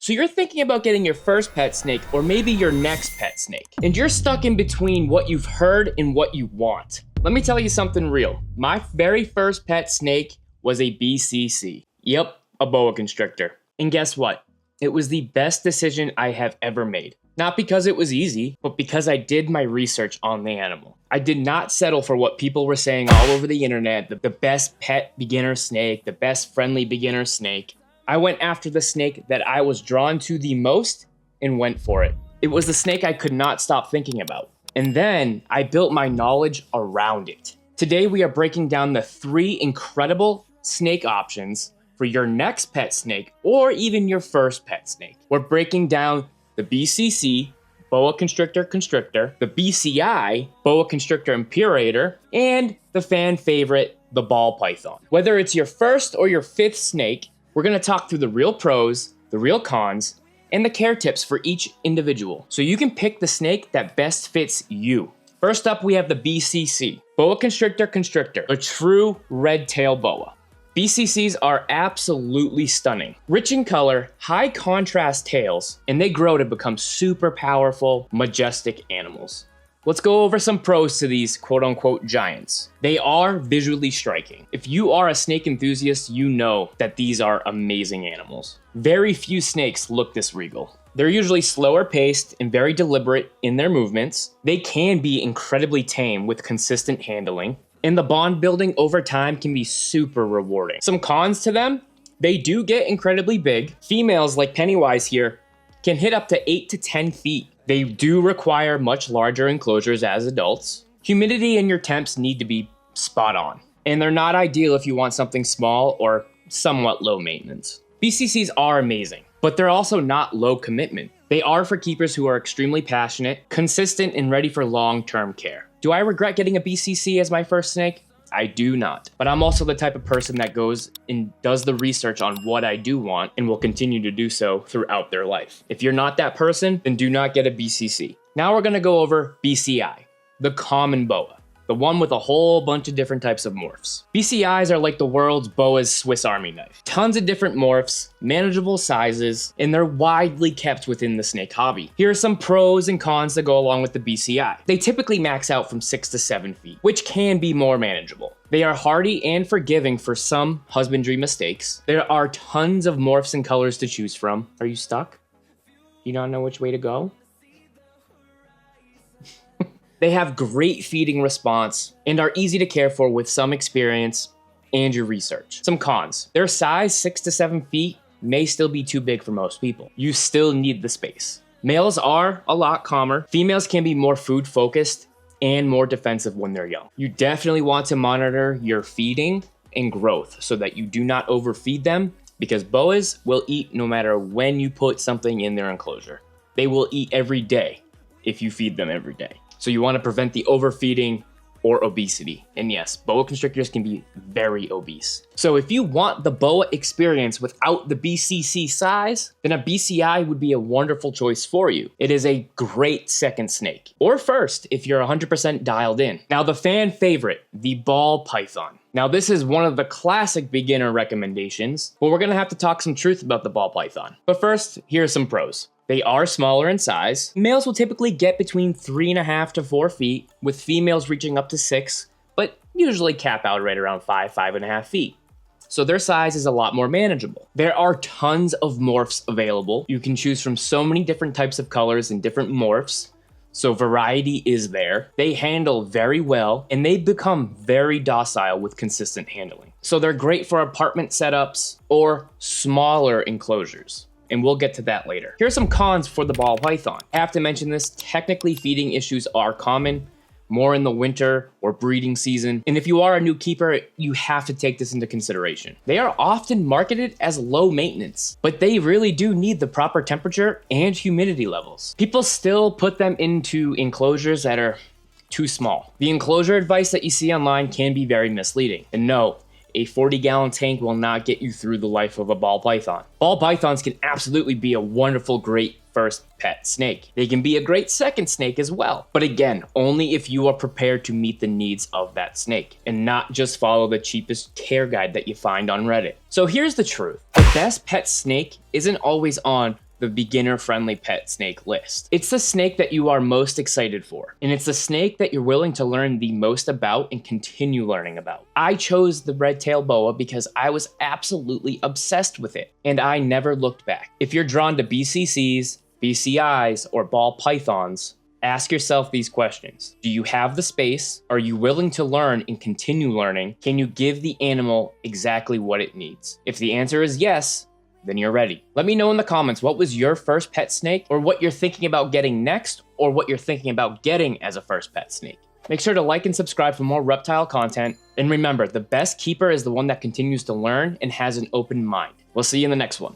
So you're thinking about getting your first pet snake or maybe your next pet snake, and you're stuck in between what you've heard and what you want. Let me tell you something real. My very first pet snake was a BCC. Yep, a boa constrictor. And guess what? It was the best decision I have ever made. Not because it was easy, but because I did my research on the animal. I did not settle for what people were saying all over the internet, the best pet beginner snake, the best friendly beginner snake. I went after the snake that I was drawn to the most and went for it. It was the snake I could not stop thinking about. And then I built my knowledge around it. Today we are breaking down the 3 incredible snake options for your next pet snake or even your first pet snake. We're breaking down the BCC, Boa Constrictor, the BCI, Boa Constrictor Imperator, and the fan favorite, the ball python. Whether it's your first or your 5th snake, we're gonna talk through the real pros, the real cons, and the care tips for each individual, so you can pick the snake that best fits you. First up, we have the BCC, Boa Constrictor, a true red-tail boa. BCCs are absolutely stunning. Rich in color, high contrast tails, and they grow to become super powerful, majestic animals. Let's go over some pros to these quote-unquote giants. They are visually striking. If you are a snake enthusiast, you know that these are amazing animals. Very few snakes look this regal. They're usually slower paced and very deliberate in their movements. They can be incredibly tame with consistent handling. And the bond building over time can be super rewarding. Some cons to them, they do get incredibly big. Females like Pennywise here can hit up to 8 to 10 feet. They do require much larger enclosures as adults. Humidity and your temps need to be spot on. And they're not ideal if you want something small or somewhat low maintenance. BCCs are amazing, but they're also not low commitment. They are for keepers who are extremely passionate, consistent, and ready for long-term care. Do I regret getting a BCC as my first snake? I do not. But I'm also the type of person that goes and does the research on what I do want and will continue to do so throughout their life. If you're not that person, then do not get a BCC. Now we're gonna go over BCI, the common boa. The one with a whole bunch of different types of morphs. BCIs are like the world's boa's Swiss Army knife. Tons of different morphs, manageable sizes, and they're widely kept within the snake hobby. Here are some pros and cons that go along with the BCI. They typically max out from 6 to 7 feet, which can be more manageable. They are hardy and forgiving for some husbandry mistakes. There are tons of morphs and colors to choose from. Are you stuck? You don't know which way to go? They have great feeding response and are easy to care for with some experience and your research. Some cons. Their size, 6 to 7 feet, may still be too big for most people. You still need the space. Males are a lot calmer. Females can be more food focused and more defensive when they're young. You definitely want to monitor your feeding and growth so that you do not overfeed them, because boas will eat no matter when you put something in their enclosure. They will eat every day if you feed them every day. So you want to prevent the overfeeding or obesity. And yes, boa constrictors can be very obese. So if you want the boa experience without the BCC size, then a BCI would be a wonderful choice for you. It is a great second snake, or first if you're 100% dialed in. Now the fan favorite, the ball python. Now this is one of the classic beginner recommendations, but we're gonna have to talk some truth about the ball python. But first, here are some pros. They are smaller in size. Males will typically get between 3.5 to 4 feet, with females reaching up to 6, but usually cap out right around 5.5 feet. So their size is a lot more manageable. There are tons of morphs available. You can choose from so many different types of colors and different morphs, so variety is there. They handle very well, and they become very docile with consistent handling. So they're great for apartment setups or smaller enclosures. And we'll get to that later. Here are some cons for the ball python. I have to mention this, technically feeding issues are common, more in the winter or breeding season. And if you are a new keeper, you have to take this into consideration. They are often marketed as low maintenance, but they really do need the proper temperature and humidity levels. People still put them into enclosures that are too small. The enclosure advice that you see online can be very misleading. And no, a 40-gallon tank will not get you through the life of a ball python. Ball pythons can absolutely be a wonderful, great first pet snake. They can be a great second snake as well. But again, only if you are prepared to meet the needs of that snake and not just follow the cheapest care guide that you find on Reddit. So here's the truth. The best pet snake isn't always on the beginner-friendly pet snake list. It's the snake that you are most excited for, and it's the snake that you're willing to learn the most about and continue learning about. I chose the red-tailed boa because I was absolutely obsessed with it, and I never looked back. If you're drawn to BCCs, BCIs, or ball pythons, ask yourself these questions. Do you have the space? Are you willing to learn and continue learning? Can you give the animal exactly what it needs? If the answer is yes, then you're ready. Let me know in the comments what was your first pet snake, or what you're thinking about getting next, or what you're thinking about getting as a first pet snake. Make sure to like and subscribe for more reptile content. And remember, the best keeper is the one that continues to learn and has an open mind. We'll see you in the next one.